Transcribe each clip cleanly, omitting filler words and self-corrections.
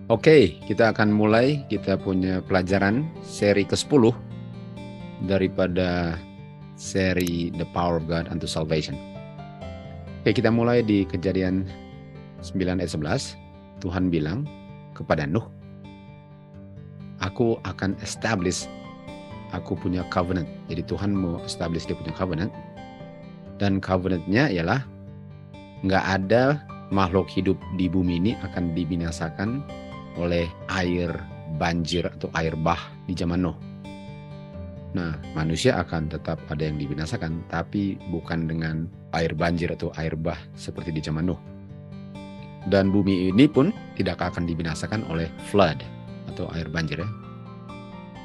Oke, kita akan mulai. Kita punya pelajaran seri ke-10 daripada seri The Power of God unto Salvation. Oke, kita mulai di Kejadian 9 ayat 11. Tuhan bilang kepada Nuh, aku akan establish, aku punya covenant. Jadi Tuhan mau establish dia punya covenant. Dan covenantnya ialah nggak ada makhluk hidup di bumi ini akan dibinasakan oleh air banjir atau air bah di zaman Nuh. Nah, manusia akan tetap ada yang dibinasakan, tapi bukan dengan air banjir atau air bah seperti di zaman Nuh. Dan bumi ini pun tidak akan dibinasakan oleh flood atau air banjir ya.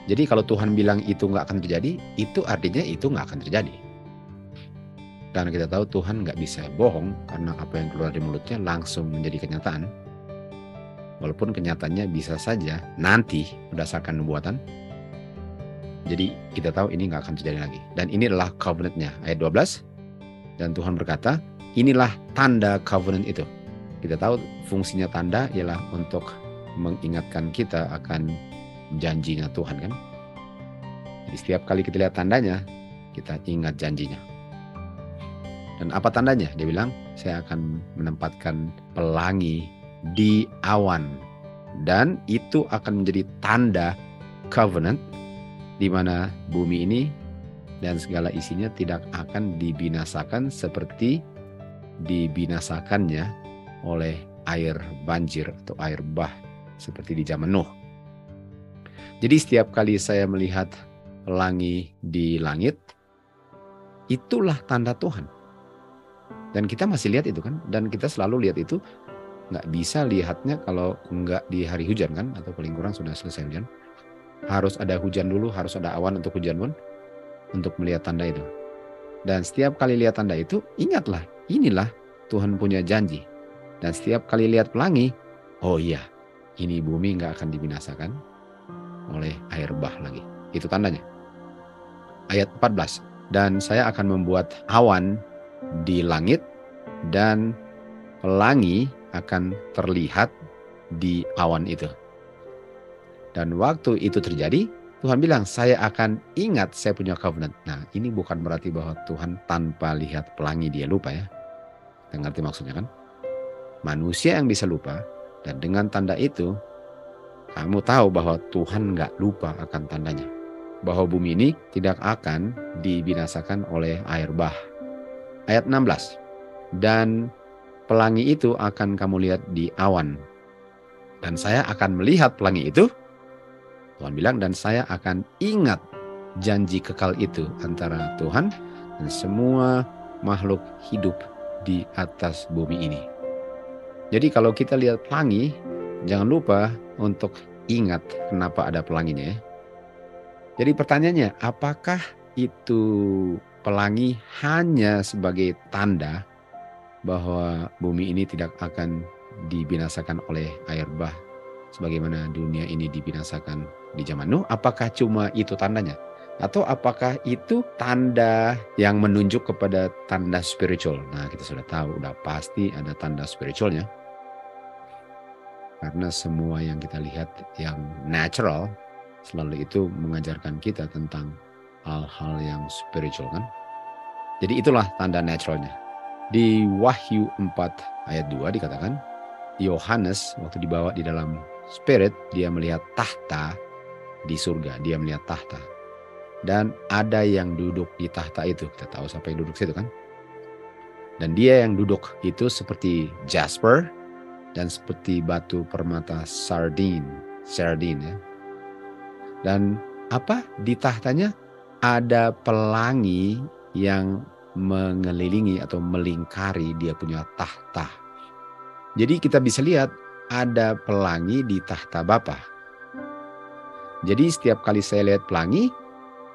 Jadi kalau Tuhan bilang itu nggak akan terjadi, itu artinya itu nggak akan terjadi. Karena kita tahu Tuhan nggak bisa bohong, karena apa yang keluar dari mulutnya langsung menjadi kenyataan. Walaupun kenyataannya bisa saja nanti berdasarkan nubuatan. Jadi kita tahu ini nggak akan terjadi lagi. Dan ini adalah covenant-nya. Ayat 12. Dan Tuhan berkata, inilah tanda covenant itu. Kita tahu fungsinya tanda ialah untuk mengingatkan kita akan janjinya Tuhan kan. Jadi setiap kali kita lihat tandanya, kita ingat janjinya. Dan apa tandanya? Dia bilang, saya akan menempatkan pelangi di awan, dan itu akan menjadi tanda covenant di mana bumi ini dan segala isinya tidak akan dibinasakan seperti dibinasakannya oleh air banjir atau air bah seperti di zaman Nuh. Jadi setiap kali saya melihat pelangi di langit, itulah tanda Tuhan. Dan kita masih lihat itu kan, dan kita selalu lihat itu. Nggak bisa lihatnya kalau nggak di hari hujan kan, atau paling kurang sudah selesai hujan. Harus ada hujan dulu, harus ada awan untuk hujan pun, untuk melihat tanda itu. Dan setiap kali lihat tanda itu, ingatlah, inilah Tuhan punya janji. Dan setiap kali lihat pelangi, oh iya, ini bumi nggak akan dibinasakan oleh air bah lagi. Itu tandanya. Ayat 14. Dan saya akan membuat awan di langit, dan pelangi akan terlihat di awan itu. Dan waktu itu terjadi, Tuhan bilang, saya akan ingat saya punya covenant. Nah, ini bukan berarti bahwa Tuhan tanpa lihat pelangi dia lupa ya. Kita ngerti maksudnya kan? Manusia yang bisa lupa, dan dengan tanda itu, kamu tahu bahwa Tuhan nggak lupa akan tandanya. Bahwa bumi ini tidak akan dibinasakan oleh air bah. Ayat 16. Dan pelangi itu akan kamu lihat di awan. Dan saya akan melihat pelangi itu. Tuhan bilang, dan saya akan ingat janji kekal itu antara Tuhan dan semua makhluk hidup di atas bumi ini. Jadi kalau kita lihat pelangi, jangan lupa untuk ingat kenapa ada pelanginya. Jadi pertanyaannya, apakah itu pelangi hanya sebagai tanda bahwa bumi ini tidak akan dibinasakan oleh air bah sebagaimana dunia ini dibinasakan di zaman Nuh? Apakah cuma itu tandanya? Atau apakah itu tanda yang menunjuk kepada tanda spiritual? Nah, kita sudah tahu, udah pasti ada tanda spiritualnya. Karena semua yang kita lihat yang natural selalu itu mengajarkan kita tentang hal-hal yang spiritual kan. Jadi itulah tanda naturalnya. Di Wahyu 4 ayat 2 dikatakan, Yohanes waktu dibawa di dalam spirit, dia melihat tahta di surga. Dia melihat tahta. Dan ada yang duduk di tahta itu. Kita tahu siapa yang duduk situ kan. Dan dia yang duduk itu seperti jasper dan seperti batu permata sardine ya. Dan apa di tahtanya? Ada pelangi yang mengelilingi atau melingkari dia punya tahta. Jadi kita bisa lihat ada pelangi di tahta Bapa. Jadi setiap kali saya lihat pelangi,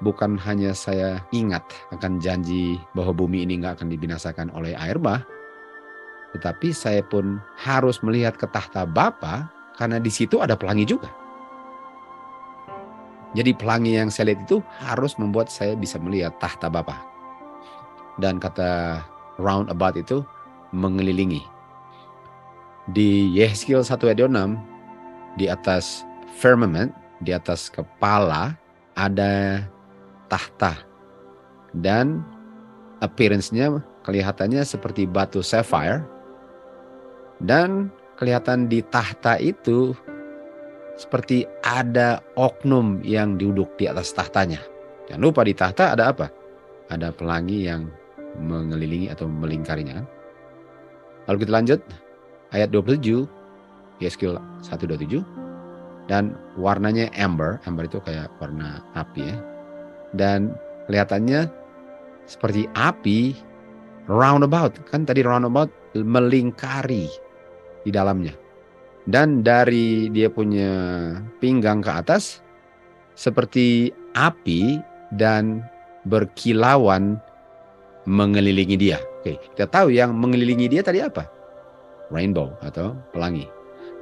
bukan hanya saya ingat akan janji bahwa bumi ini nggak akan dibinasakan oleh air bah, tetapi saya pun harus melihat ke tahta Bapa karena di situ ada pelangi juga. Jadi pelangi yang saya lihat itu harus membuat saya bisa melihat tahta Bapa. Dan kata roundabout itu mengelilingi. Di Yehezkiel 1 ayat 6 di atas firmament, di atas kepala ada tahta. Dan appearance-nya kelihatannya seperti batu sapphire. Dan kelihatan di tahta itu seperti ada oknum yang duduk di atas tahtanya. Jangan lupa di tahta ada apa? Ada pelangi yang mengelilingi atau melingkarinya. Lalu kita lanjut ayat 27, Yeskiel 1:27. Dan warnanya amber. Amber itu kayak warna api ya. Dan kelihatannya seperti api roundabout. Kan tadi roundabout melingkari di dalamnya. Dan dari dia punya pinggang ke atas seperti api dan berkilauan mengelilingi dia. Oke, kita tahu yang mengelilingi dia tadi apa? Rainbow atau pelangi.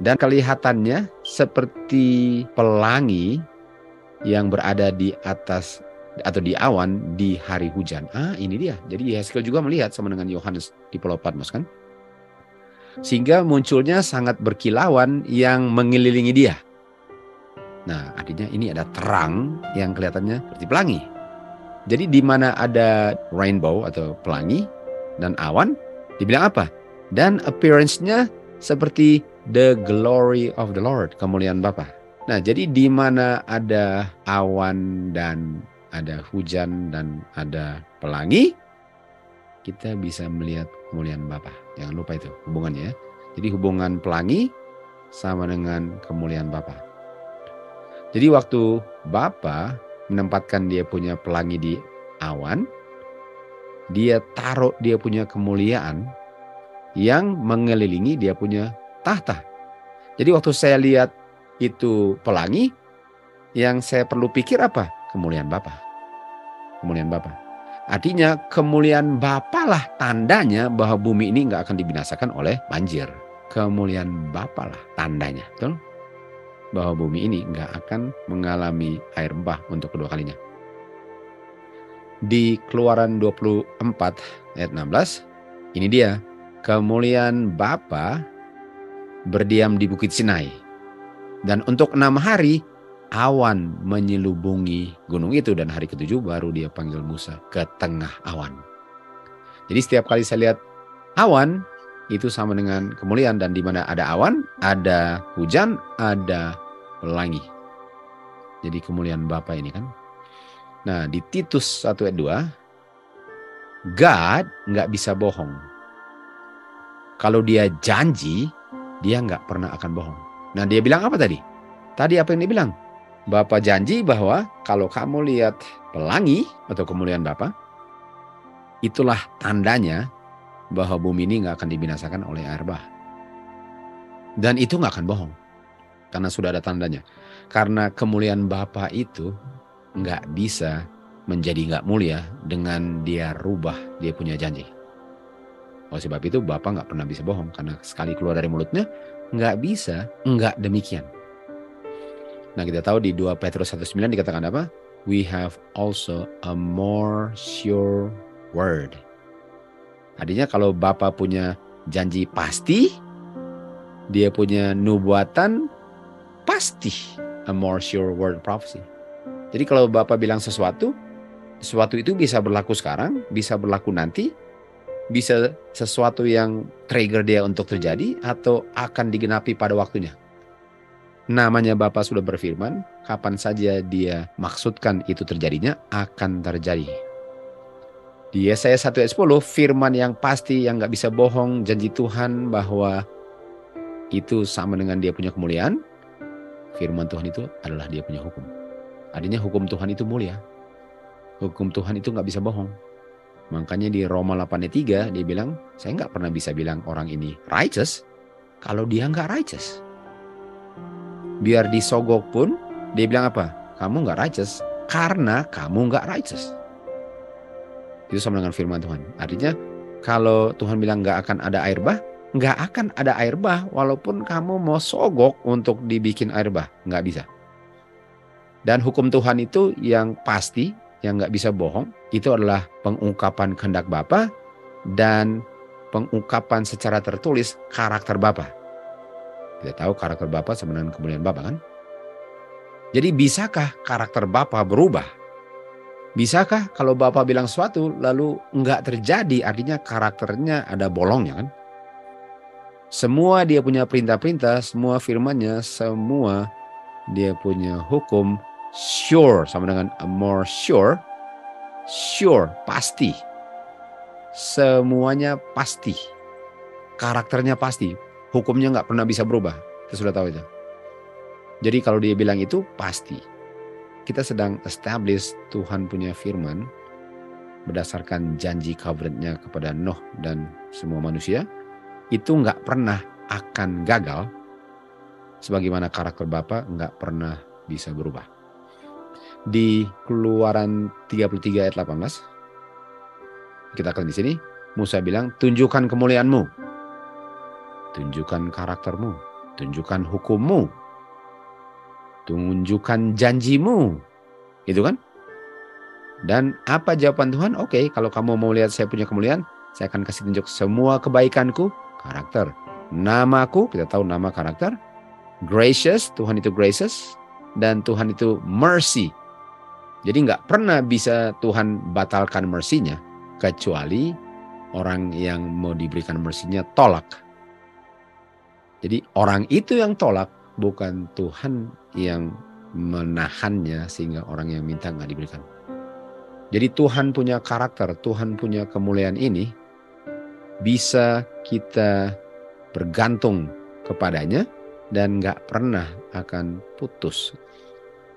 Dan kelihatannya seperti pelangi yang berada di atas atau di awan di hari hujan. Ini dia. Jadi Yeskiel juga melihat sama dengan Yohanes di Pulau Patmos kan. Sehingga munculnya sangat berkilauan yang mengelilingi dia. Nah, artinya ini ada terang yang kelihatannya seperti pelangi. Jadi di mana ada rainbow atau pelangi dan awan, dibilang apa? Dan appearance-nya seperti the glory of the Lord, kemuliaan Bapa. Nah, jadi di mana ada awan dan ada hujan dan ada pelangi, kita bisa melihat kemuliaan Bapa. Jangan lupa itu hubungannya. Jadi hubungan pelangi sama dengan kemuliaan Bapa. Jadi waktu Bapa menempatkan dia punya pelangi di awan, dia taruh dia punya kemuliaan yang mengelilingi dia punya tahta. Jadi waktu saya lihat itu pelangi, yang saya perlu pikir apa? Kemuliaan Bapa. Kemuliaan Bapa. Artinya kemuliaan Bapa lah tandanya bahwa bumi ini nggak akan dibinasakan oleh banjir. Kemuliaan Bapa lah tandanya, betul? Bahwa bumi ini nggak akan mengalami air bah untuk kedua kalinya. Di Keluaran 24 ayat 16, ini dia. Kemuliaan Bapa berdiam di Bukit Sinai. Dan untuk 6 hari, awan menyelubungi gunung itu. Dan hari ke-7 baru dia panggil Musa ke tengah awan. Jadi setiap kali saya lihat awan, itu sama dengan kemuliaan. Dan di mana ada awan, ada hujan, ada pelangi. Jadi kemuliaan Bapa ini kan. Nah di Titus 1 ayat 2, God nggak bisa bohong. Kalau dia janji, dia nggak pernah akan bohong. Nah dia bilang apa tadi? Tadi apa yang dia bilang? Bapa janji bahwa kalau kamu lihat pelangi atau kemuliaan Bapa, itulah tandanya bahwa bumi ini nggak akan dibinasakan oleh air bah. Dan itu nggak akan bohong. Karena sudah ada tandanya. Karena kemuliaan Bapa itu nggak bisa menjadi nggak mulia dengan dia rubah dia punya janji. Oleh sebab itu Bapa nggak pernah bisa bohong. Karena sekali keluar dari mulutnya, nggak bisa nggak demikian. Nah kita tahu di 2 Petrus 1:9 dikatakan apa? We have also a more sure word. Artinya kalau Bapa punya janji pasti, dia punya nubuatan pasti, a more sure word prophecy. Jadi kalau Bapa bilang sesuatu itu bisa berlaku sekarang, bisa berlaku nanti, bisa sesuatu yang trigger dia untuk terjadi atau akan digenapi pada waktunya. Namanya Bapa sudah berfirman, kapan saja dia maksudkan itu terjadinya akan terjadi. Di Yesaya 1 ayat 10, firman yang pasti yang gak bisa bohong, janji Tuhan bahwa itu sama dengan dia punya kemuliaan. Firman Tuhan itu adalah dia punya hukum. Artinya hukum Tuhan itu mulia. Hukum Tuhan itu gak bisa bohong. Makanya di Roma 8 ayat 3 dia bilang, saya gak pernah bisa bilang orang ini righteous kalau dia gak righteous. Biar disogok pun dia bilang apa? Kamu gak righteous karena kamu gak righteous. Itu sama dengan firman Tuhan. Artinya kalau Tuhan bilang gak akan ada air bah, gak akan ada air bah walaupun kamu mau sogok untuk dibikin air bah. Gak bisa. Dan hukum Tuhan itu yang pasti, yang gak bisa bohong, itu adalah pengungkapan kehendak Bapa dan pengungkapan secara tertulis karakter Bapa. Kita tahu karakter Bapa sama dengan kemuliaan Bapa kan? Jadi bisakah karakter Bapa berubah? Bisakah kalau Bapa bilang sesuatu lalu enggak terjadi, artinya karakternya ada bolongnya kan? Semua dia punya perintah-perintah, semua firman-Nya, semua dia punya hukum, sure sama dengan more sure, pasti. Semuanya pasti. Karakternya pasti. Hukumnya nggak pernah bisa berubah. Kita sudah tahu itu. Jadi kalau dia bilang itu pasti. Kita sedang establish Tuhan punya firman berdasarkan janji covenant-Nya kepada Nuh dan semua manusia. Itu nggak pernah akan gagal, sebagaimana karakter Bapa nggak pernah bisa berubah. Di Keluaran 33 ayat 18, kita akan di sini, Musa bilang, tunjukkan kemuliaan-Mu, tunjukkan karakter-Mu, tunjukkan hukum-Mu, tunjukkan janji-Mu, gitu kan? Dan apa jawaban Tuhan? Oke, kalau kamu mau lihat saya punya kemuliaan, saya akan kasih tunjuk semua kebaikan-Ku, karakter. Namaku, kita tahu nama karakter. Gracious, Tuhan itu gracious. Dan Tuhan itu mercy. Jadi nggak pernah bisa Tuhan batalkan mercy-Nya. Kecuali orang yang mau diberikan mercy-Nya tolak. Jadi orang itu yang tolak, bukan Tuhan yang menahannya sehingga orang yang minta nggak diberikan. Jadi Tuhan punya karakter, Tuhan punya kemuliaan ini bisa kita bergantung kepadanya dan gak pernah akan putus.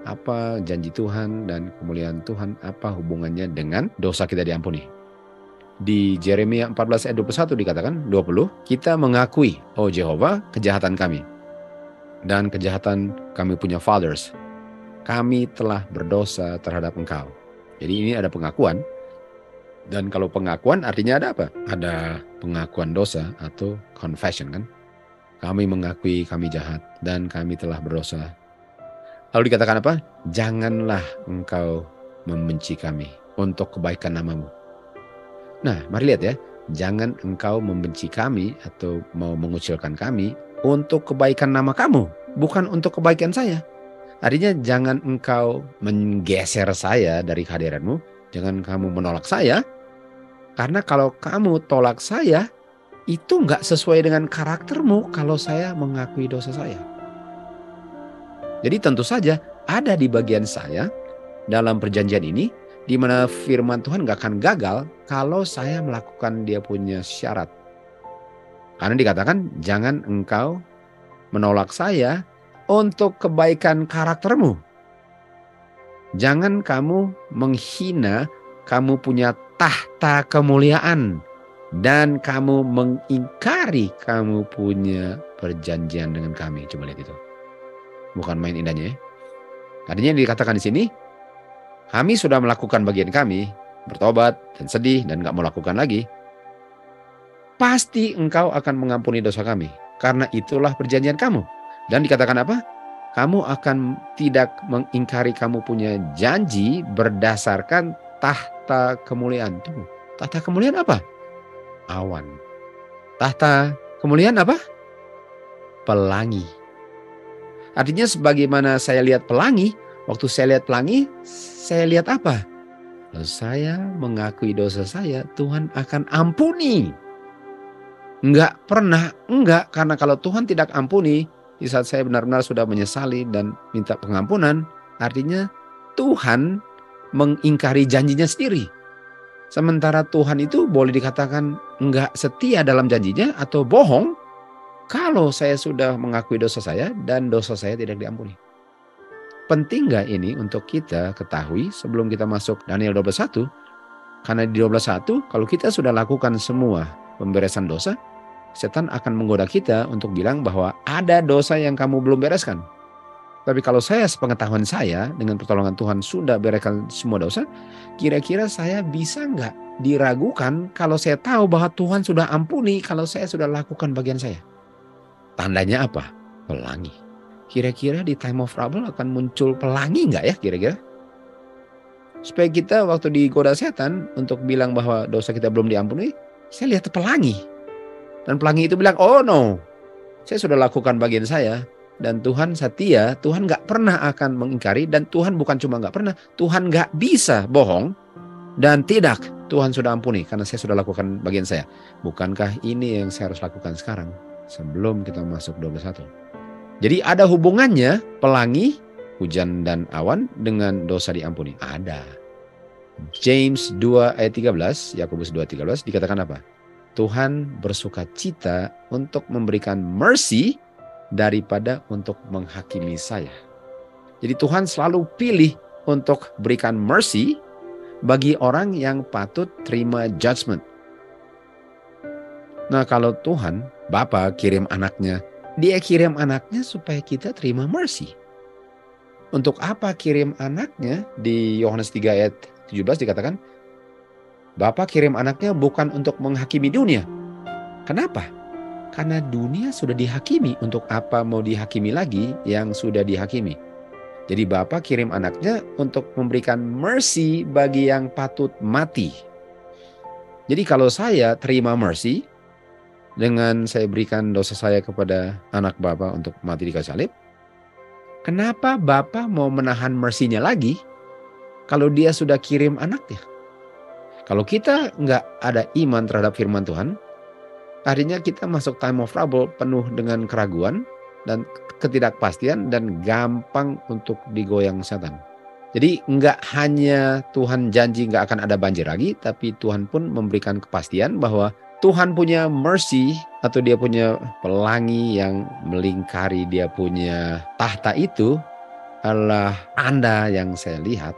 Apa janji Tuhan dan kemuliaan Tuhan, apa hubungannya dengan dosa kita diampuni? Di Yeremia 14 ayat 21 dikatakan, 20, kita mengakui, oh Jehovah, kejahatan kami. Dan kejahatan kami punya fathers. Kami telah berdosa terhadap Engkau. Jadi ini ada pengakuan. Dan kalau pengakuan artinya ada apa? Ada pengakuan dosa atau confession kan? Kami mengakui kami jahat dan kami telah berdosa. Lalu dikatakan apa? Janganlah engkau membenci kami untuk kebaikan namamu. Nah, mari lihat ya. Jangan engkau membenci kami atau mau mengucilkan kami untuk kebaikan nama kamu. Bukan untuk kebaikan saya. Artinya jangan engkau menggeser saya dari kehadiranmu. Jangan kamu menolak saya. Karena kalau kamu tolak saya, itu nggak sesuai dengan karaktermu kalau saya mengakui dosa saya. Jadi tentu saja ada di bagian saya dalam perjanjian ini, di mana firman Tuhan nggak akan gagal kalau saya melakukan dia punya syarat. Karena dikatakan jangan engkau menolak saya untuk kebaikan karaktermu. Jangan kamu menghina kamu punya tahta kemuliaan dan kamu mengingkari kamu punya perjanjian dengan kami. Coba lihat itu. Bukan main indahnya ya. Artinya dikatakan di sini, kami sudah melakukan bagian kami, bertobat dan sedih dan gak mau lakukan lagi. Pasti engkau akan mengampuni dosa kami. Karena itulah perjanjian kamu. Dan dikatakan apa? Kamu akan tidak mengingkari kamu punya janji berdasarkan tahta kemuliaan. Tuh, tahta kemuliaan apa? Awan. Tahta kemuliaan apa? Pelangi. Artinya sebagaimana saya lihat pelangi, waktu saya lihat pelangi, saya lihat apa? Lalu saya mengakui dosa saya, Tuhan akan ampuni. Enggak pernah, enggak. Karena kalau Tuhan tidak ampuni, di saat saya benar-benar sudah menyesali dan minta pengampunan, artinya Tuhan mengingkari janjinya sendiri. Sementara Tuhan itu boleh dikatakan enggak setia dalam janjinya atau bohong kalau saya sudah mengakui dosa saya dan dosa saya tidak diampuni. Penting nggak ini untuk kita ketahui sebelum kita masuk Daniel 12:1? Karena di 12:1 kalau kita sudah lakukan semua pemberesan dosa, setan akan menggoda kita untuk bilang bahwa ada dosa yang kamu belum bereskan. Tapi kalau saya sepengetahuan saya dengan pertolongan Tuhan sudah bereskan semua dosa, kira-kira saya bisa nggak diragukan kalau saya tahu bahwa Tuhan sudah ampuni kalau saya sudah lakukan bagian saya? Tandanya apa? Pelangi. Kira-kira di time of trouble akan muncul pelangi nggak ya kira-kira? Supaya kita waktu digoda setan untuk bilang bahwa dosa kita belum diampuni, saya lihat pelangi. Dan pelangi itu bilang, oh no, Saya sudah lakukan bagian saya. Dan Tuhan setia, Tuhan gak pernah akan mengingkari. Dan Tuhan bukan cuma gak pernah, Tuhan gak bisa bohong. Dan tidak, Tuhan sudah ampuni karena saya sudah lakukan bagian saya. Bukankah ini yang saya harus lakukan sekarang sebelum kita masuk 21? Jadi ada hubungannya pelangi, hujan dan awan dengan dosa diampuni. Ada. James 2 ayat 13, Yakobus 2:13 dikatakan apa? Tuhan bersuka cita untuk memberikan mercy daripada untuk menghakimi saya. Jadi Tuhan selalu pilih untuk berikan mercy bagi orang yang patut terima judgment. Nah, kalau Tuhan, Bapa kirim anaknya, dia kirim anaknya supaya kita terima mercy. Untuk apa kirim anaknya? Di Yohanes 3 ayat 17 dikatakan, Bapa kirim anaknya bukan untuk menghakimi dunia. Kenapa? Karena dunia sudah dihakimi. Untuk apa mau dihakimi lagi yang sudah dihakimi? Jadi Bapa kirim anaknya untuk memberikan mercy bagi yang patut mati. Jadi kalau saya terima mercy, dengan saya berikan dosa saya kepada anak Bapa untuk mati di kayu salib, kenapa Bapa mau menahan mercy-nya lagi kalau dia sudah kirim anaknya? Kalau kita nggak ada iman terhadap firman Tuhan, artinya kita masuk time of trouble penuh dengan keraguan dan ketidakpastian dan gampang untuk digoyang setan. Jadi nggak hanya Tuhan janji nggak akan ada banjir lagi, tapi Tuhan pun memberikan kepastian bahwa Tuhan punya mercy atau dia punya pelangi yang melingkari dia punya tahta itu adalah tanda yang saya lihat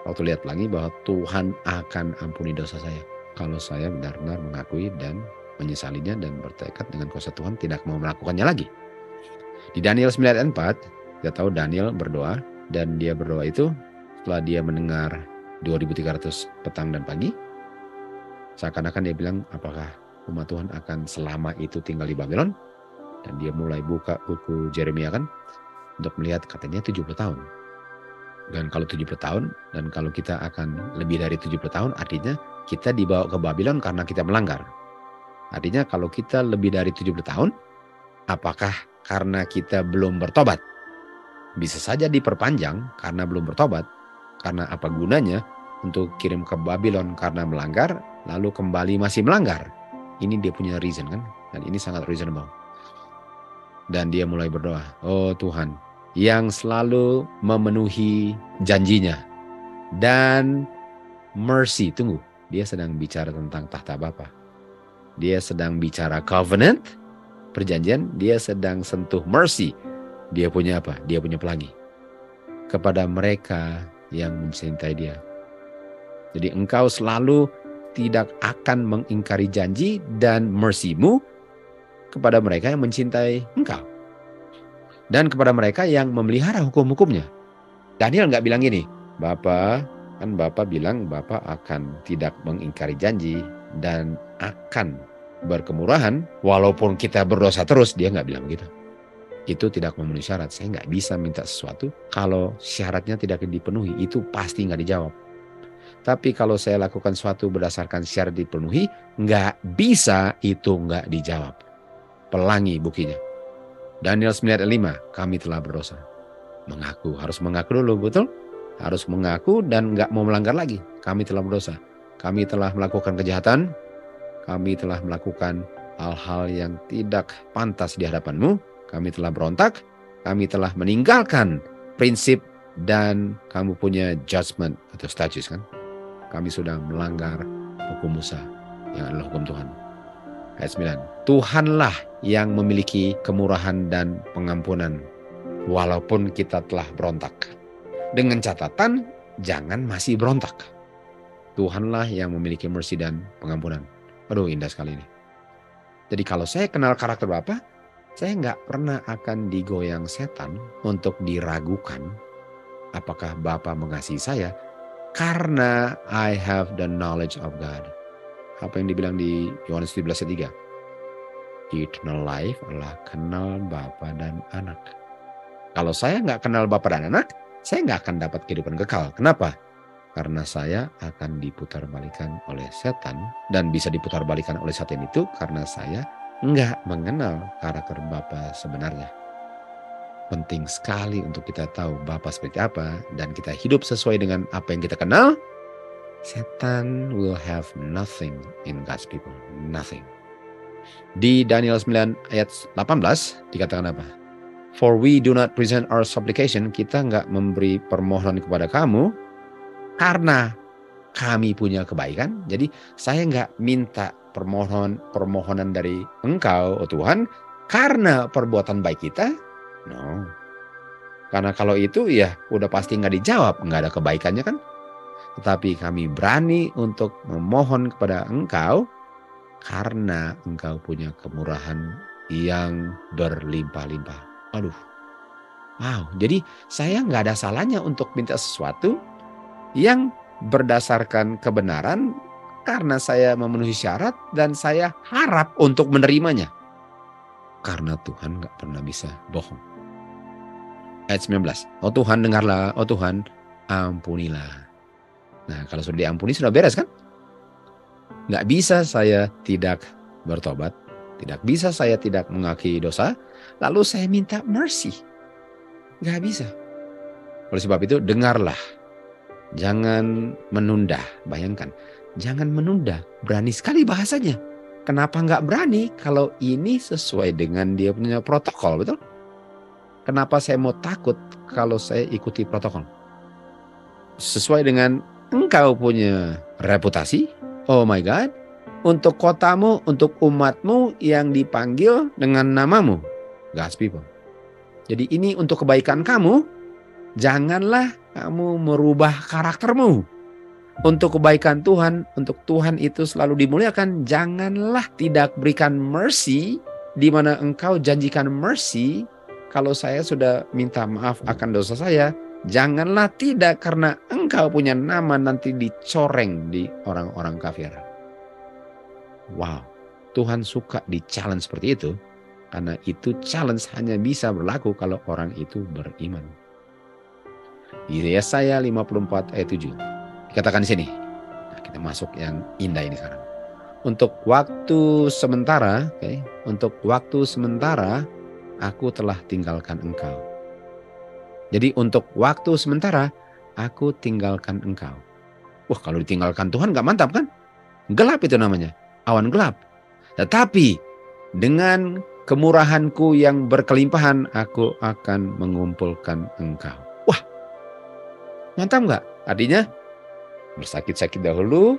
waktu lihat pelangi bahwa Tuhan akan ampuni dosa saya. Kalau saya benar-benar mengakui dan menyesalinya dan bertekad dengan kuasa Tuhan tidak mau melakukannya lagi. Di Daniel 9 ayat 4, kita tahu Daniel berdoa dan dia berdoa itu setelah dia mendengar 2300 petang dan pagi. Seakan-akan dia bilang, apakah umat Tuhan akan selama itu tinggal di Babylon? Dan dia mulai buka buku Yeremia kan untuk melihat katanya 70 tahun. Dan kalau 70 tahun dan kalau kita akan lebih dari 70 tahun artinya kita dibawa ke Babylon karena kita melanggar. Artinya kalau kita lebih dari 70 tahun, apakah karena kita belum bertobat? Bisa saja diperpanjang karena belum bertobat. Karena apa gunanya untuk kirim ke Babylon karena melanggar, lalu kembali masih melanggar? Ini dia punya reason kan? Dan ini sangat reasonable. Dan dia mulai berdoa, oh Tuhan, yang selalu memenuhi janjinya. Dan mercy, tunggu, dia sedang bicara tentang tahta Bapa. Dia sedang bicara covenant, perjanjian, dia sedang sentuh mercy. Dia punya apa? Dia punya pelangi. Kepada mereka yang mencintai dia. Jadi engkau selalu tidak akan mengingkari janji dan mercy-mu kepada mereka yang mencintai engkau. Dan kepada mereka yang memelihara hukum-hukumnya. Daniel nggak bilang gini, Bapak, kan Bapak bilang Bapak akan tidak mengingkari janji dan akan berkemurahan walaupun kita berdosa terus. Dia nggak bilang begitu. Itu tidak memenuhi syarat. Saya nggak bisa minta sesuatu kalau syaratnya tidak dipenuhi. Itu pasti nggak dijawab. Tapi kalau saya lakukan sesuatu berdasarkan syarat dipenuhi, nggak bisa, itu nggak dijawab. Pelangi buktinya. Daniel 9 ayat 5, kami telah berdosa. Mengaku, harus mengaku dulu, betul? Harus mengaku dan nggak mau melanggar lagi. Kami telah berdosa. Kami telah melakukan kejahatan. Kami telah melakukan hal-hal yang tidak pantas di hadapan-Mu. Kami telah berontak, kami telah meninggalkan prinsip dan kamu punya judgment atau statutes kan. Kami sudah melanggar hukum Musa yang adalah hukum Tuhan. Ayat 9, Tuhanlah yang memiliki kemurahan dan pengampunan walaupun kita telah berontak. Dengan catatan, jangan masih berontak. Tuhanlah yang memiliki mercy dan pengampunan. Aduh, indah sekali ini. Jadi kalau saya kenal karakter Bapak, saya nggak pernah akan digoyang setan untuk diragukan apakah Bapa mengasihi saya karena I have the knowledge of God. Apa yang dibilang di Yohanes 17 ayat 3? Eternal life adalah kenal Bapa dan anak. Kalau saya nggak kenal Bapa dan anak, saya nggak akan dapat kehidupan kekal. Kenapa? Karena saya akan diputar balikan oleh setan dan bisa diputar balikan oleh setan itu karena saya nggak mengenal karakter Bapa sebenarnya. Penting sekali untuk kita tahu Bapa seperti apa dan kita hidup sesuai dengan apa yang kita kenal. Setan will have nothing in God's people. Nothing. Di Daniel 9 ayat 18 dikatakan apa? For we do not present our supplication. Kita nggak memberi permohonan kepada kamu karena kami punya kebaikan. Jadi saya nggak minta permohonan dari Engkau, oh Tuhan, karena perbuatan baik kita. No. Karena kalau itu ya udah pasti nggak dijawab, nggak ada kebaikannya kan. Tetapi kami berani untuk memohon kepada Engkau karena Engkau punya kemurahan yang berlimpah-limpah. Aduh, wow. Jadi saya nggak ada salahnya untuk minta sesuatu yang berdasarkan kebenaran karena saya memenuhi syarat dan saya harap untuk menerimanya. Karena Tuhan nggak pernah bisa bohong. Ayat 19. Oh Tuhan dengarlah, oh Tuhan ampunilah. Nah kalau sudah diampuni sudah beres kan? Nggak bisa saya tidak bertobat. Tidak bisa saya tidak mengakui dosa. Lalu saya minta mercy. Nggak bisa. Oleh sebab itu dengarlah. Jangan menunda. Bayangkan. Jangan menunda. Berani sekali bahasanya. Kenapa nggak berani kalau ini sesuai dengan dia punya protokol, betul? Kenapa saya mau takut kalau saya ikuti protokol? Sesuai dengan engkau punya reputasi. Oh my God. Untuk kotamu, untuk umatmu yang dipanggil dengan namamu. God's people. Jadi ini untuk kebaikan kamu. Janganlah kamu merubah karaktermu. Untuk kebaikan Tuhan, untuk Tuhan itu selalu dimuliakan. Janganlah tidak berikan mercy. Di mana engkau janjikan mercy. Kalau saya sudah minta maaf akan dosa saya, janganlah tidak karena engkau punya nama nanti dicoreng di orang-orang kafir. Wow, Tuhan suka di-challenge seperti itu. Karena itu challenge hanya bisa berlaku kalau orang itu beriman. Di Yesaya 54 ayat 7. Dikatakan di sini. Nah, kita masuk yang indah ini sekarang. Untuk waktu sementara, untuk waktu sementara, aku telah tinggalkan engkau. Jadi untuk waktu sementara, aku tinggalkan engkau. Wah kalau ditinggalkan Tuhan gak mantap kan? Gelap itu namanya, awan gelap. Tetapi dengan kemurahanku yang berkelimpahan, aku akan mengumpulkan engkau. Wah, mantap gak? Artinya bersakit-sakit dahulu,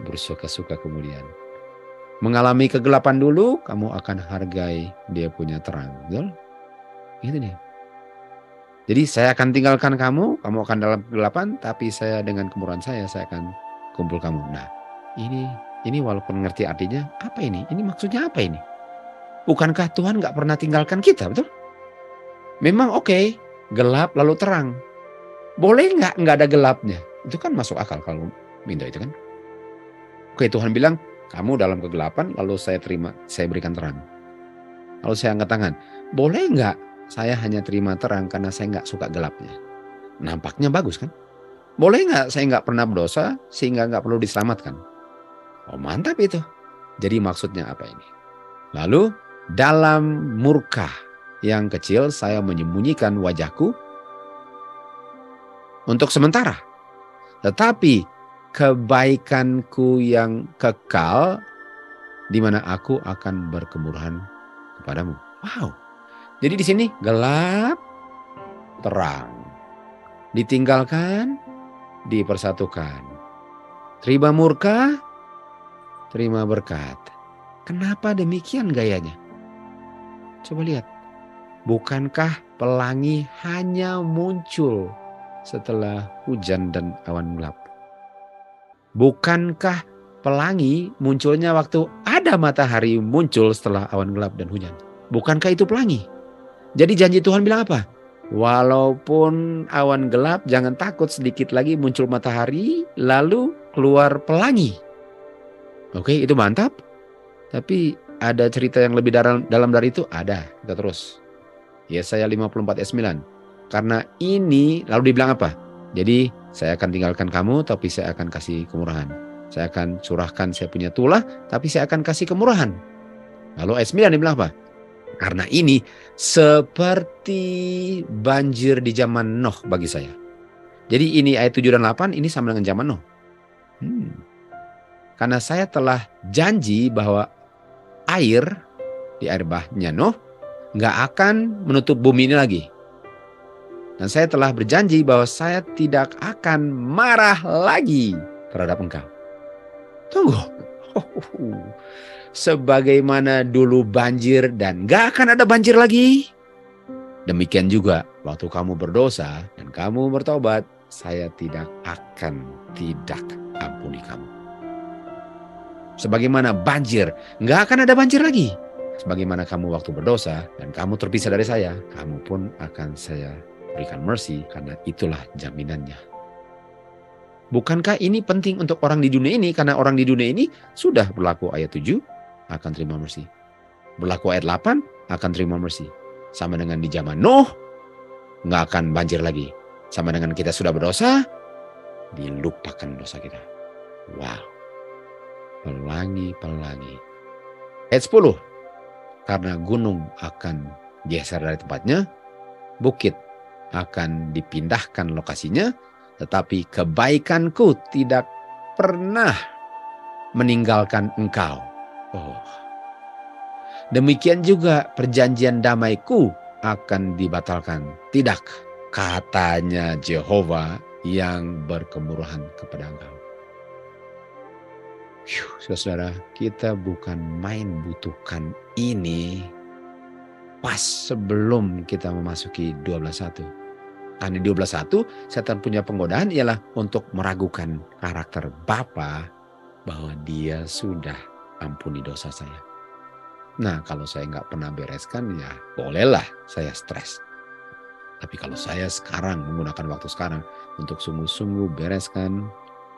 bersuka-suka kemudian. Mengalami kegelapan dulu, kamu akan hargai dia punya terang. Betul? Gitu dia. Jadi saya akan tinggalkan kamu, kamu akan dalam kegelapan, tapi saya dengan kemurahan saya akan kumpul kamu. Nah, ini walaupun ngerti artinya, apa ini? Ini maksudnya apa ini? Bukankah Tuhan gak pernah tinggalkan kita, betul? Memang oke, gelap lalu terang. Boleh nggak ada gelapnya? Itu kan masuk akal kalau minta itu kan. Oke, Tuhan bilang, kamu dalam kegelapan, lalu saya berikan terang. Lalu saya angkat tangan. Boleh nggak saya hanya terima terang karena saya nggak suka gelapnya? Nampaknya bagus kan? Boleh nggak saya nggak pernah berdosa sehingga nggak perlu diselamatkan? Oh mantap itu. Jadi maksudnya apa ini? Lalu dalam murka yang kecil saya menyembunyikan wajahku untuk sementara. Tetapi kebaikanku yang kekal di mana aku akan berkemurahan kepadamu. Wow. Jadi di sini gelap, terang. Ditinggalkan, dipersatukan. Terima murka, terima berkat. Kenapa demikian gayanya? Coba lihat. Bukankah pelangi hanya muncul setelah hujan dan awan gelap? Bukankah pelangi munculnya waktu ada matahari muncul setelah awan gelap dan hujan? Bukankah itu pelangi? Jadi janji Tuhan bilang apa? Walaupun awan gelap, jangan takut, sedikit lagi muncul matahari, lalu keluar pelangi. Oke, itu mantap. Tapi ada cerita yang lebih dalam dari itu? Ada. Kita terus. Yesaya 54 ayat 9. Karena ini, lalu dibilang apa? Jadi saya akan tinggalkan kamu, tapi saya akan kasih kemurahan. Saya akan curahkan saya punya tulah, tapi saya akan kasih kemurahan. Lalu ayat 9 dia bilang apa? Karena ini seperti banjir di zaman Nuh bagi saya. Jadi ini ayat 7 dan 8 ini sama dengan zaman Nuh. Karena saya telah janji bahwa air di air bahnya Nuh nggak akan menutup bumi ini lagi. Dan saya telah berjanji bahwa saya tidak akan marah lagi terhadap engkau. Tunggu. Sebagaimana dulu banjir dan gak akan ada banjir lagi. Demikian juga waktu kamu berdosa dan kamu bertobat, saya tidak akan tidak ampuni kamu. Sebagaimana banjir, gak akan ada banjir lagi. Sebagaimana kamu waktu berdosa dan kamu terpisah dari saya, kamu pun akan saya berikan mercy, karena itulah jaminannya. Bukankah ini penting untuk orang di dunia ini? Karena orang di dunia ini sudah berlaku ayat 7 akan terima mercy. Berlaku ayat 8 akan terima mercy. Sama dengan di zaman Nuh, nggak akan banjir lagi. Sama dengan kita sudah berdosa, dilupakan dosa kita. Wow. Pelangi-pelangi. Ayat 10. Karena gunung akan geser dari tempatnya, bukit akan dipindahkan lokasinya, tetapi kebaikanku tidak pernah meninggalkan engkau. Demikian juga perjanjian damaiku akan dibatalkan. Tidak, katanya Jehovah yang berkemurahan kepada engkau. Saudara, kita bukan main butuhkan ini pas sebelum kita memasuki 12:1. Karena di 12:1 setan punya penggodaan ialah untuk meragukan karakter Bapa bahwa dia sudah ampuni dosa saya. Nah, kalau saya nggak pernah bereskan, ya bolehlah saya stres. Tapi kalau saya sekarang menggunakan waktu sekarang untuk sungguh-sungguh bereskan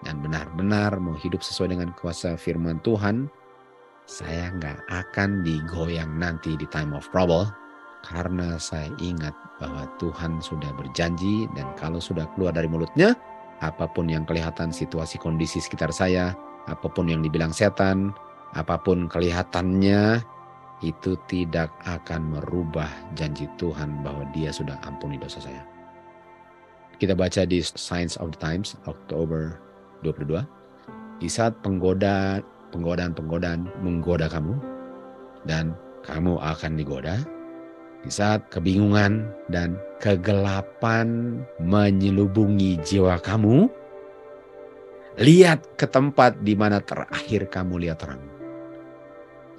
dan benar-benar mau hidup sesuai dengan kuasa firman Tuhan, saya nggak akan digoyang nanti di time of trouble. Karena saya ingat bahwa Tuhan sudah berjanji, dan kalau sudah keluar dari mulutnya, apapun yang kelihatan situasi kondisi sekitar saya, apapun yang dibilang setan, apapun kelihatannya, itu tidak akan merubah janji Tuhan bahwa dia sudah ampuni dosa saya. Kita baca di Signs of the Times, Oktober 22. Di saat penggodaan menggoda kamu, dan kamu akan digoda. Di saat kebingungan dan kegelapan menyelubungi jiwa kamu, lihat ke tempat di mana terakhir kamu lihat terang.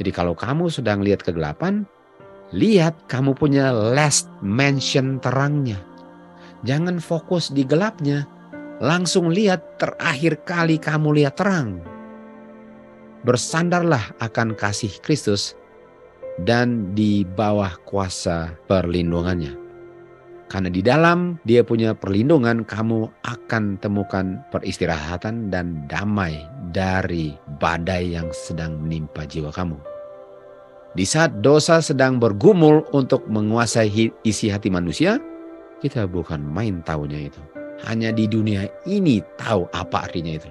Jadi kalau kamu sedang lihat kegelapan, lihat kamu punya last mention terangnya. Jangan fokus di gelapnya, langsung lihat terakhir kali kamu lihat terang. Bersandarlah akan kasih Kristus dan di bawah kuasa perlindungannya. Karena di dalam dia punya perlindungan, kamu akan temukan peristirahatan dan damai dari badai yang sedang menimpa jiwa kamu. Di saat dosa sedang bergumul untuk menguasai isi hati manusia, kita bukan main taunya itu. Hanya di dunia ini tahu apa artinya itu.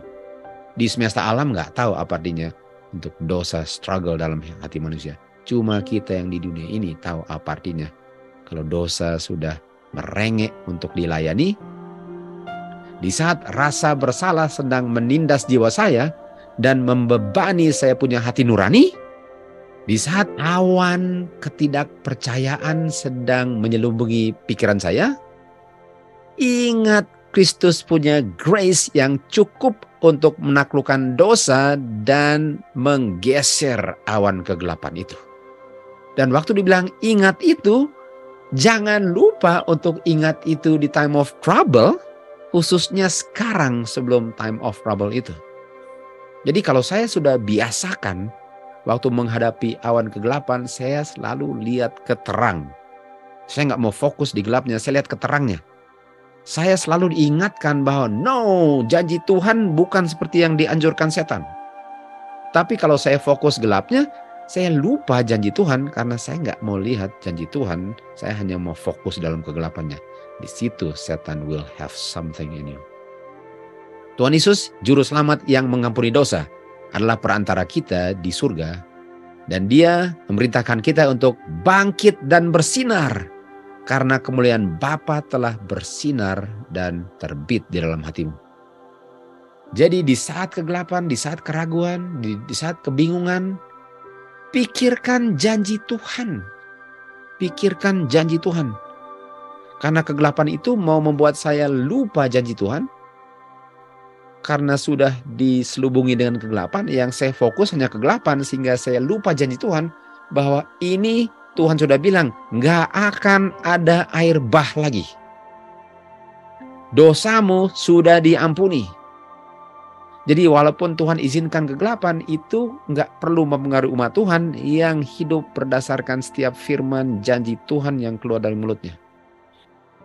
Di semesta alam nggak tahu apa artinya untuk dosa struggle dalam hati manusia. Cuma kita yang di dunia ini tahu apa artinya. Kalau dosa sudah merengek untuk dilayani, di saat rasa bersalah sedang menindas jiwa saya dan membebani saya punya hati nurani, di saat awan ketidakpercayaan sedang menyelubungi pikiran saya, ingat Kristus punya grace yang cukup untuk menaklukkan dosa dan menggeser awan kegelapan itu. Dan waktu dibilang ingat itu, jangan lupa untuk ingat itu di time of trouble, khususnya sekarang sebelum time of trouble itu. Jadi kalau saya sudah biasakan waktu menghadapi awan kegelapan, saya selalu lihat ke terang. Saya nggak mau fokus di gelapnya, saya lihat ke terangnya. Saya selalu diingatkan bahwa janji Tuhan bukan seperti yang dianjurkan setan. Tapi kalau saya fokus gelapnya, saya lupa janji Tuhan karena saya nggak mau lihat janji Tuhan. Saya hanya mau fokus dalam kegelapannya. Di situ setan will have something in you. Tuhan Yesus, Juru Selamat yang mengampuni dosa, adalah perantara kita di surga Dan dia memerintahkan kita untuk bangkit dan bersinar. Karena kemuliaan Bapa telah bersinar dan terbit di dalam hatimu. Jadi di saat kegelapan, di saat keraguan, di saat kebingungan, pikirkan janji Tuhan. Pikirkan janji Tuhan. Karena kegelapan itu mau membuat saya lupa janji Tuhan. Karena sudah diselubungi dengan kegelapan, yang saya fokus hanya kegelapan sehingga saya lupa janji Tuhan. Bahwa ini Tuhan sudah bilang, gak akan ada air bah lagi. Dosamu sudah diampuni. Jadi walaupun Tuhan izinkan kegelapan, itu gak perlu mempengaruhi umat Tuhan yang hidup berdasarkan setiap firman janji Tuhan yang keluar dari mulutnya.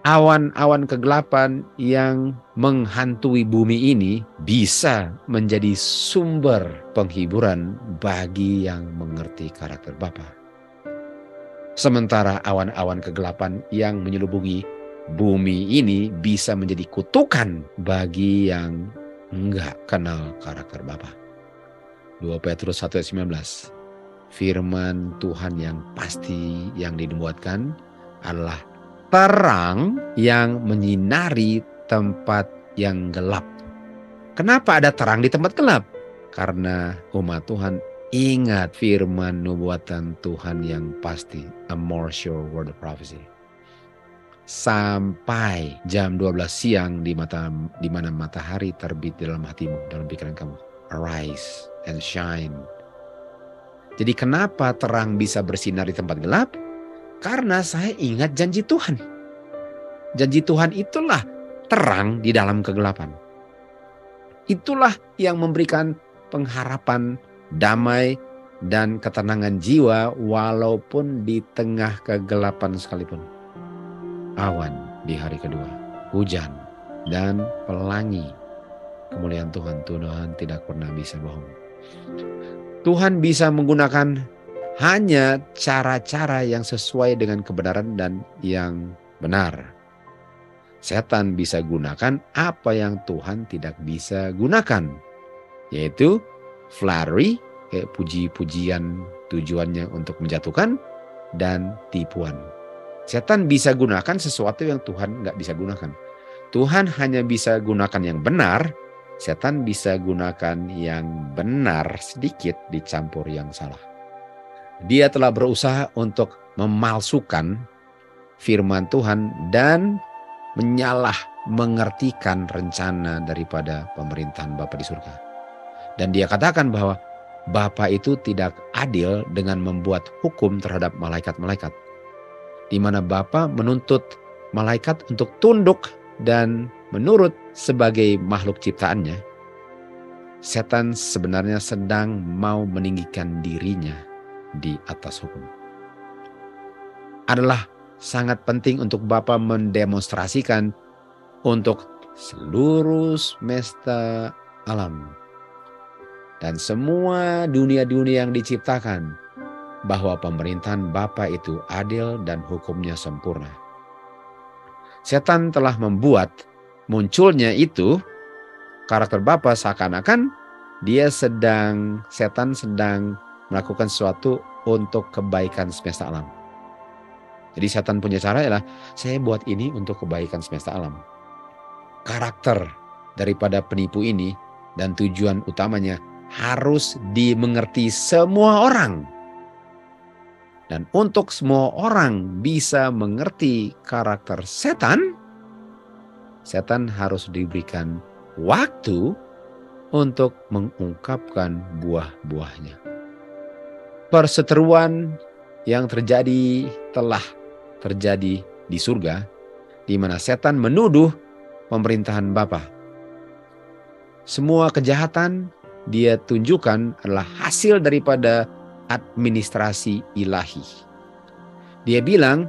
Awan-awan kegelapan yang menghantui bumi ini bisa menjadi sumber penghiburan bagi yang mengerti karakter Bapa. Sementara awan-awan kegelapan yang menyelubungi bumi ini bisa menjadi kutukan bagi yang enggak kenal karakter Bapa. 2 Petrus 1 ayat 19. Firman Tuhan yang pasti yang dinubuatkan adalah terang yang menyinari tempat yang gelap. Kenapa ada terang di tempat gelap? Karena umat Tuhan ingat firman nubuatan Tuhan yang pasti. A more sure word of prophecy. Sampai jam 12 siang di mana matahari terbit di dalam hatimu, dalam pikiran kamu. Arise and shine. Jadi kenapa terang bisa bersinar di tempat gelap? Karena saya ingat janji Tuhan. Janji Tuhan itulah terang di dalam kegelapan. Itulah yang memberikan pengharapan, damai, dan ketenangan jiwa walaupun di tengah kegelapan sekalipun. Awan di hari kedua, hujan, dan pelangi. Kemuliaan Tuhan tidak pernah bisa bohong. Tuhan bisa menggunakan hanya cara-cara yang sesuai dengan kebenaran dan yang benar. Setan bisa gunakan apa yang Tuhan tidak bisa gunakan, yaitu flattery, kayak puji-pujian tujuannya untuk menjatuhkan, dan tipuan. Setan bisa gunakan sesuatu yang Tuhan nggak bisa gunakan. Tuhan hanya bisa gunakan yang benar, setan bisa gunakan yang benar sedikit dicampur yang salah. Dia telah berusaha untuk memalsukan firman Tuhan dan menyalah mengertikan rencana daripada pemerintahan Bapa di surga. Dan dia katakan bahwa Bapa itu tidak adil dengan membuat hukum terhadap malaikat-malaikat. Di mana Bapa menuntut malaikat untuk tunduk dan menurut sebagai makhluk ciptaannya. Setan sebenarnya sedang mau meninggikan dirinya di atas hukum. Adalah sangat penting untuk Bapa mendemonstrasikan untuk seluruh semesta alam dan semua dunia-dunia yang diciptakan bahwa pemerintahan Bapa itu adil dan hukumnya sempurna. Setan telah membuat munculnya itu karakter Bapa seakan-akan setan sedang melakukan sesuatu untuk kebaikan semesta alam. Jadi setan punya cara adalah saya buat ini untuk kebaikan semesta alam. Karakter daripada penipu ini dan tujuan utamanya harus dimengerti semua orang. Dan untuk semua orang bisa mengerti karakter setan, setan harus diberikan waktu untuk mengungkapkan buah-buahnya. Perseteruan yang telah terjadi di surga, di mana setan menuduh pemerintahan Bapa. Semua kejahatan dia tunjukkan adalah hasil daripada administrasi ilahi. Dia bilang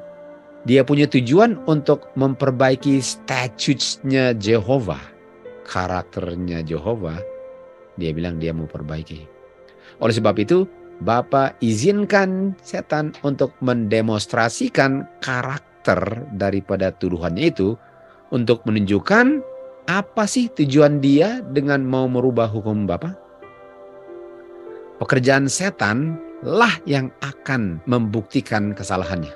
dia punya tujuan untuk memperbaiki statutes-nya Jehovah, karakternya Jehovah. Dia bilang dia mau perbaiki. Oleh sebab itu, Bapa izinkan setan untuk mendemonstrasikan karakter daripada tuduhannya itu untuk menunjukkan apa sih tujuan dia dengan mau merubah hukum Bapa. Pekerjaan setan lah yang akan membuktikan kesalahannya.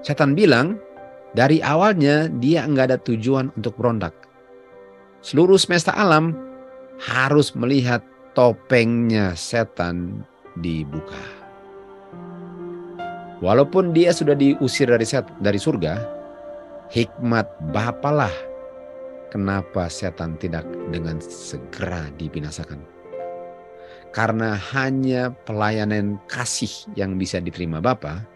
Setan bilang, dari awalnya dia nggak ada tujuan untuk berontak. Seluruh semesta alam harus melihat topengnya setan dibuka. Walaupun dia sudah diusir dari surga, hikmat Bapalah kenapa setan tidak dengan segera dibinasakan. Karena hanya pelayanan kasih yang bisa diterima Bapa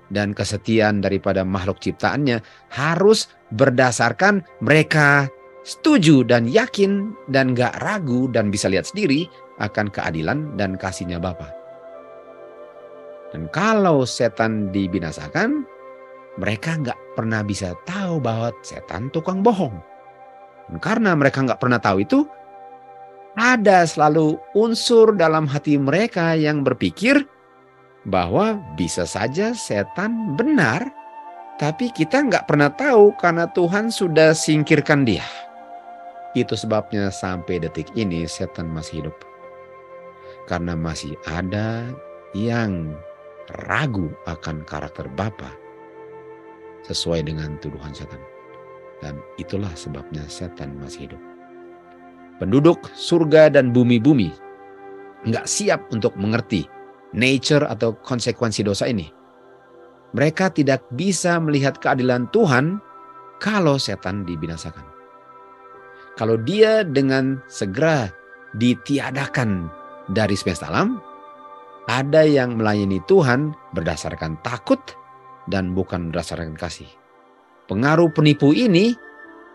dan kesetiaan daripada makhluk ciptaannya harus berdasarkan mereka setuju dan yakin dan gak ragu dan bisa lihat sendiri akan keadilan dan kasihnya Bapa. Dan kalau setan dibinasakan, mereka gak pernah bisa tahu bahwa setan tukang bohong. Dan karena mereka gak pernah tahu itu, ada selalu unsur dalam hati mereka yang berpikir bahwa bisa saja setan benar, tapi kita nggak pernah tahu karena Tuhan sudah singkirkan dia. Itu sebabnya sampai detik ini setan masih hidup. Karena masih ada yang ragu akan karakter Bapa sesuai dengan tuduhan setan. Dan itulah sebabnya setan masih hidup. Penduduk surga dan bumi-bumi nggak siap untuk mengerti nature atau konsekuensi dosa ini. Mereka tidak bisa melihat keadilan Tuhan kalau setan dibinasakan. Kalau dia dengan segera ditiadakan dari semesta alam, ada yang melayani Tuhan berdasarkan takut dan bukan berdasarkan kasih. Pengaruh penipu ini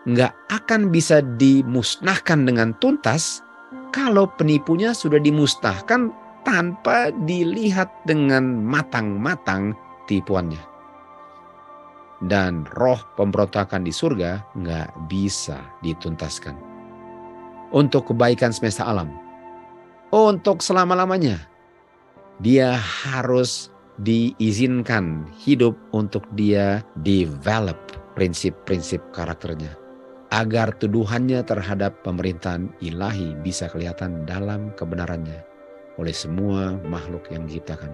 nggak akan bisa dimusnahkan dengan tuntas kalau penipunya sudah dimusnahkan tanpa dilihat dengan matang-matang tipuannya. Dan roh pemberontakan di surga nggak bisa dituntaskan. Untuk kebaikan semesta alam, untuk selama-lamanya, dia harus diizinkan hidup untuk dia develop prinsip-prinsip karakternya. Agar tuduhannya terhadap pemerintahan ilahi bisa kelihatan dalam kebenarannya oleh semua makhluk yang diciptakan.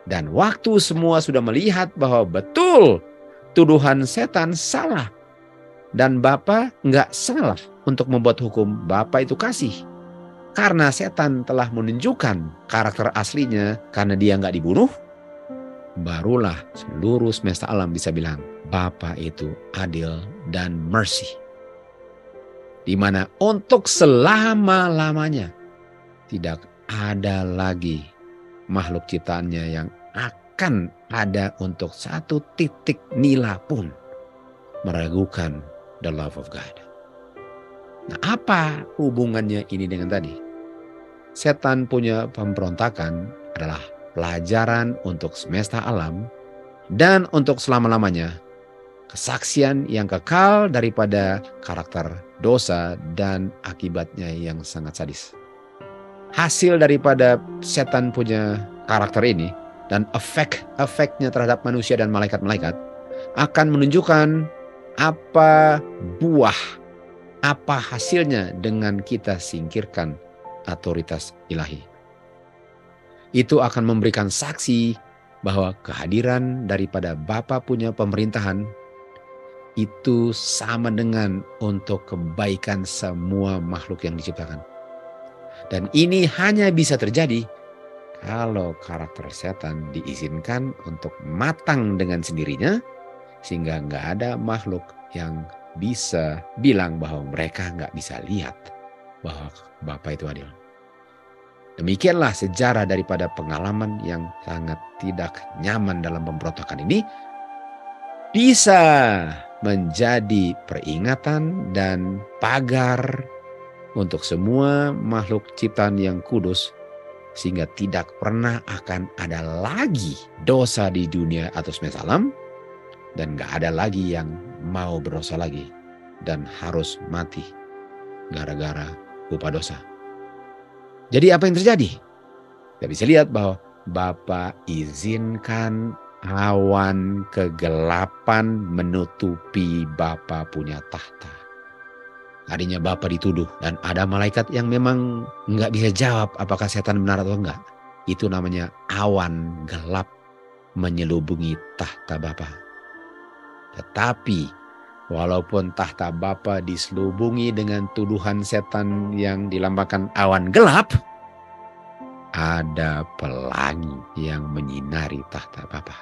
Dan waktu semua sudah melihat bahwa betul tuduhan setan salah dan Bapa nggak salah untuk membuat hukum, Bapa itu kasih. Karena setan telah menunjukkan karakter aslinya karena dia nggak dibunuh, barulah seluruh semesta alam bisa bilang Bapa itu adil dan mercy. Di mana untuk selama-lamanya tidak ada lagi makhluk ciptaannya yang akan ada untuk satu titik nila pun meragukan the love of God. Nah, apa hubungannya ini dengan tadi? Setan punya pemberontakan adalah pelajaran untuk semesta alam dan untuk selama-lamanya. Kesaksian yang kekal daripada karakter dosa dan akibatnya yang sangat sadis. Hasil daripada setan punya karakter ini dan efeknya terhadap manusia dan malaikat-malaikat akan menunjukkan apa buah, apa hasilnya dengan kita singkirkan otoritas ilahi. Itu akan memberikan saksi bahwa kehadiran daripada Bapa punya pemerintahan itu sama dengan untuk kebaikan semua makhluk yang diciptakan. Dan ini hanya bisa terjadi kalau karakter setan diizinkan untuk matang dengan sendirinya, sehingga nggak ada makhluk yang bisa bilang bahwa mereka nggak bisa lihat bahwa Bapa itu adil. Demikianlah sejarah daripada pengalaman yang sangat tidak nyaman dalam pemberontakan ini bisa menjadi peringatan dan pagar untuk semua makhluk ciptaan yang kudus, sehingga tidak pernah akan ada lagi dosa di dunia atau semesta alam, dan gak ada lagi yang mau berdosa lagi dan harus mati gara-gara upah dosa. Jadi apa yang terjadi? Kita bisa lihat bahwa Bapa izinkan awan kegelapan menutupi Bapa punya tahta. Artinya Bapa dituduh dan ada malaikat yang memang nggak bisa jawab apakah setan benar atau enggak. Itu namanya awan gelap menyelubungi tahta Bapa. Tetapi walaupun tahta Bapa diselubungi dengan tuduhan setan yang dilambangkan awan gelap, ada pelangi yang menyinari tahta Bapa.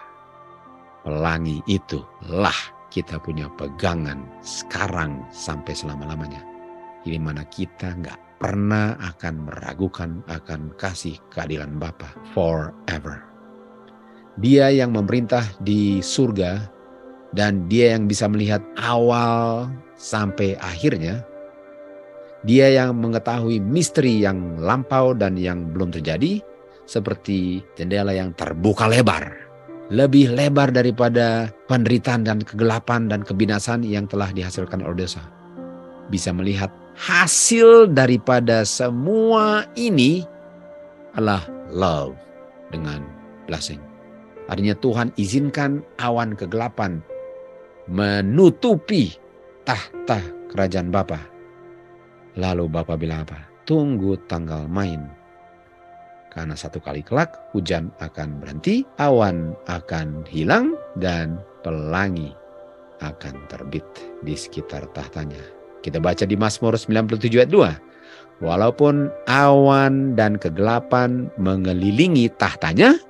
Pelangi itulah kita punya pegangan sekarang sampai selama-lamanya. Di mana kita nggak pernah akan meragukan akan kasih keadilan Bapa forever. Dia yang memerintah di surga dan dia yang bisa melihat awal sampai akhirnya. Dia yang mengetahui misteri yang lampau dan yang belum terjadi, seperti jendela yang terbuka lebar. Lebih lebar daripada penderitaan dan kegelapan dan kebinasan yang telah dihasilkan oleh dosa. Bisa melihat hasil daripada semua ini adalah love dengan blessing. Artinya Tuhan izinkan awan kegelapan menutupi tahta kerajaan Bapa. Lalu Bapa bilang apa? Tunggu tanggal main. Karena satu kali kelak hujan akan berhenti, awan akan hilang, dan pelangi akan terbit di sekitar tahtanya. Kita baca di Mazmur 97 ayat 2. Walaupun awan dan kegelapan mengelilingi tahtanya,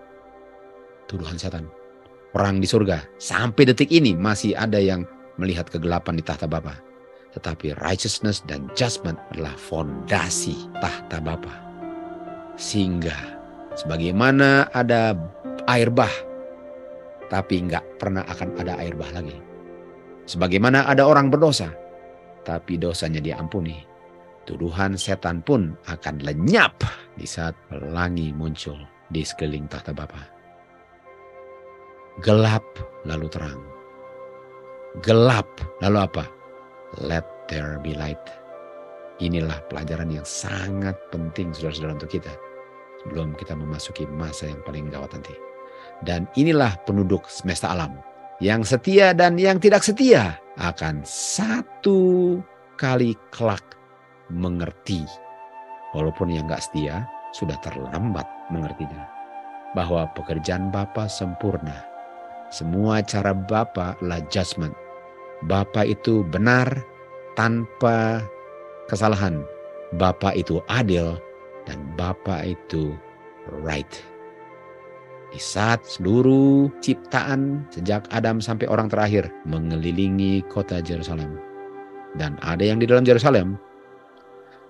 tuduhan setan, perang di surga. Sampai detik ini masih ada yang melihat kegelapan di tahta Bapa. Tetapi righteousness dan judgment adalah fondasi tahta Bapa. Sehingga sebagaimana ada air bah, tapi nggak pernah akan ada air bah lagi. Sebagaimana ada orang berdosa, tapi dosanya diampuni. Tuduhan setan pun akan lenyap di saat pelangi muncul di sekeliling tahta Bapa. Gelap lalu terang. Gelap lalu apa? Let there be light. Inilah pelajaran yang sangat penting saudara-saudara untuk kita. Sebelum kita memasuki masa yang paling gawat nanti. Dan inilah penduduk semesta alam. Yang setia dan yang tidak setia akan satu kali kelak mengerti. Walaupun yang gak setia sudah terlambat mengertinya. Bahwa pekerjaan Bapa sempurna. Semua cara Bapa adalah judgment. Bapa itu benar tanpa kesalahan. Bapa itu adil dan Bapa itu right. Di saat seluruh ciptaan sejak Adam sampai orang terakhir mengelilingi kota Yerusalem. Dan ada yang di dalam Yerusalem,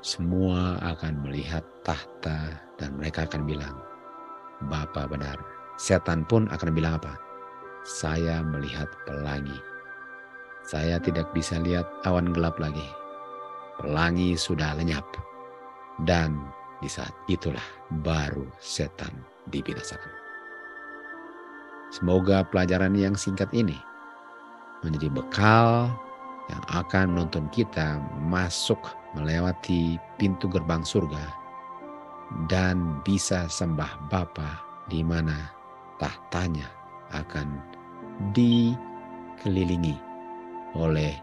semua akan melihat tahta dan mereka akan bilang, Bapa benar. Setan pun akan bilang apa? Saya melihat pelangi. Saya tidak bisa lihat awan gelap lagi. Pelangi sudah lenyap. Dan di saat itulah baru setan dibinasakan. Semoga pelajaran yang singkat ini menjadi bekal yang akan menuntun kita masuk melewati pintu gerbang surga dan bisa sembah Bapa di mana tahtanya akan dikelilingi oleh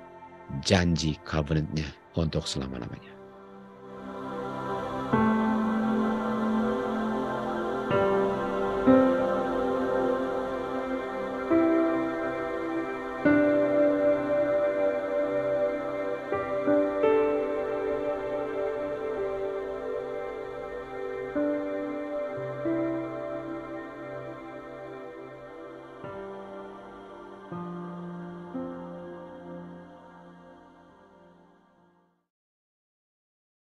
janji covenant-nya untuk selama-lamanya.